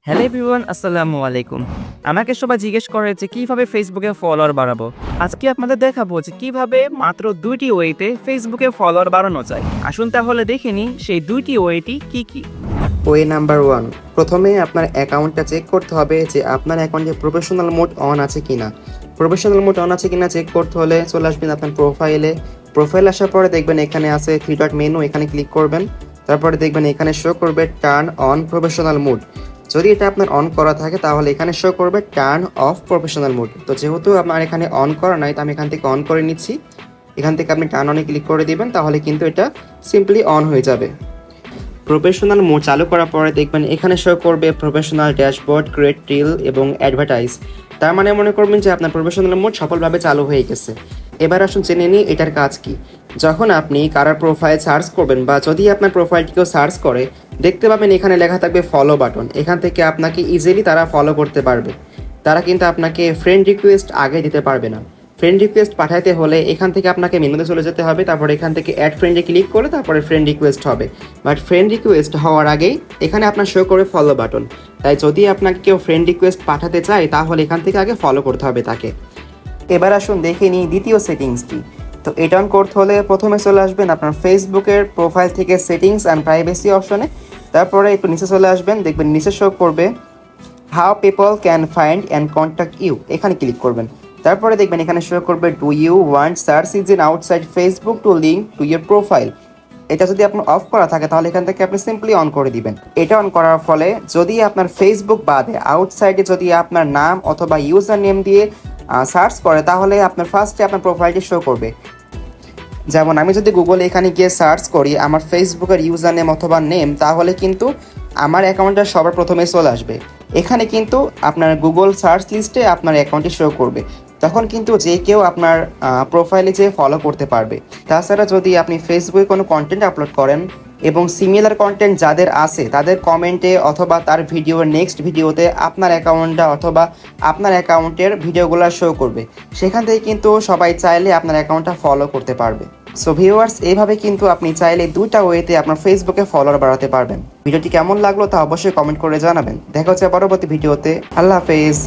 Hello everyone, আসসালামু আলাইকুম। আমাকে সবাই জিজ্ঞেস করে যে কিভাবে ফেসবুকে ফলোয়ার বাড়াবো। আজকে আপনাদের দেখাবো যে কিভাবে মাত্র ২টি ওয়েতে ফেসবুকে ফলোয়ার বাড়ানো যায়। আসুন তাহলে দেখে নিই সেই ২টি ওয়েটি কি কি। ওয়ে নাম্বার 1, প্রথমে আপনার অ্যাকাউন্টটা চেক করতে হবে যে আপনার অ্যাকাউন্টে প্রফেশনাল মোড অন আছে কিনা। প্রফেশনাল মোড অন আছে কিনা চেক করতে হলে চলে আসবেন আপনার প্রোফাইল আসার পরে দেখবেন এখানে আছে 3 ডট মেনু, এখানে ক্লিক করবেন। তারপরে দেখবেন এখানে শো করবে টার্ন অন প্রফেশনাল মোড। যদি এটা আপনার অন করা থাকে তাহলে এখানে শো করবে টার্ন অফ প্রফেশনাল মোড। তো যেহেতু আমার এখানে অন করা নাই, তো আমি এখান থেকে অন করে নিচ্ছি। এখান থেকে আপনি টার্ন অনে ক্লিক করে দিবেন, তাহলে কিন্তু এটা সিম্পলি অন হয়ে যাবে। প্রফেশনাল মোড চালু করার পরে দেখবেন এখানে শো করবে প্রফেশনাল ড্যাশবোর্ড, ক্রিয়েট রিল এবং অ্যাডভার্টাইজ। তার মানে মনে করবেন যে আপনার প্রফেশনাল মোড সফলভাবে চালু হয়ে গেছে। এবার আসুন জেনে নিই এটার কাজ কি। যখন আপনি কারোর প্রোফাইল সার্চ করবেন বা যদি আপনার প্রোফাইলটি কেউ সার্চ করে, দেখতে পাবেন এখানে লেখা থাকবে ফলো বাটন। এখান থেকে আপনাকে ইজিলি তারা ফলো করতে পারবে। তারা কিন্তু আপনাকে ফ্রেন্ড রিকোয়েস্ট আগে দিতে পারবে না। ফ্রেন্ড রিকোয়েস্ট পাঠাতে হলে এখান থেকে আপনাকে মেনুতে চলে যেতে হবে, তারপর এখান থেকে অ্যাড ফ্রেন্ডে ক্লিক করে তারপরে ফ্রেন্ড রিকোয়েস্ট হবে। বাট ফ্রেন্ড রিকোয়েস্ট হওয়ার আগেই এখানে আপনার শো করে ফলো বাটন। তাই যদি আপনাকে কেউ ফ্রেন্ড রিকোয়েস্ট পাঠাতে চায় তাহলে এখান থেকে আগে ফলো করতে হবে তাকে। এবার আসুন দেখে নিই দ্বিতীয় সেটিংসটি। তো এটা অন করতে হলে প্রথমে চলে আসবেন আপনার ফেসবুকের প্রোফাইল থেকে সেটিংস অ্যান্ড প্রাইভেসি অপশনে। তারপরে একটু নিচে চলে আসবেন, দেখবেন নিচে শো করবে how people can find and contact you, এখানে ক্লিক করবেন। তারপরে দেখবেন এখানে শো করবে do you want search engine outside Facebook to link to your profile. এটা যদি আপনার অফ করা থাকে তাহলে এখান থেকে আপনি সিম্পলি অন করে দিবেন। এটা অন করার ফলে যদি আপনার ফেসবুক বাদে আউটসাইডে যদি আপনার নাম অথবা ইউজার নেম দিয়ে সার্চ করে তাহলে আপনার ফার্স্টে আপনার প্রোফাইলটি শো করবে। যেমন আমি যদি গুগলে এখানে গিয়ে সার্চ করি আমার ফেসবুকের ইউজার নেম অথবা নেম, তাহলে কিন্তু আমার অ্যাকাউন্টটা সবার প্রথমে চলে আসবে। এখানে কিন্তু আপনার গুগল সার্চ লিস্টে আপনার অ্যাকাউন্টটি শো করবে। তখন কিন্তু যে কেউ আপনার প্রোফাইলে যেয়ে ফলো করতে পারবে। তাছাড়া যদি আপনি ফেসবুকে কোনো কন্টেন্ট আপলোড করেন এবং সিমিলার কন্টেন্ট যাদের আছে তাদের কমেন্টে অথবা তার ভিডিওর নেক্সট ভিডিওতে আপনার অ্যাকাউন্টটা অথবা আপনার অ্যাকাউন্টের ভিডিওগুলো শো করবে। সেখান থেকে কিন্তু সবাই চাইলে আপনার অ্যাকাউন্টটা ফলো করতে পারবে। সো ভিউয়ার্স, এইভাবে কিন্তু আপনি চাইলে 2টা ওয়েতে আপনার ফেসবুকে ফলোয়ার বাড়াতে পারবেন। ভিডিওটি কেমন লাগলো তা অবশ্যই কমেন্ট করে জানাবেন। দেখা হচ্ছে পরবর্তী ভিডিওতে। আল্লাহ হাফেজ।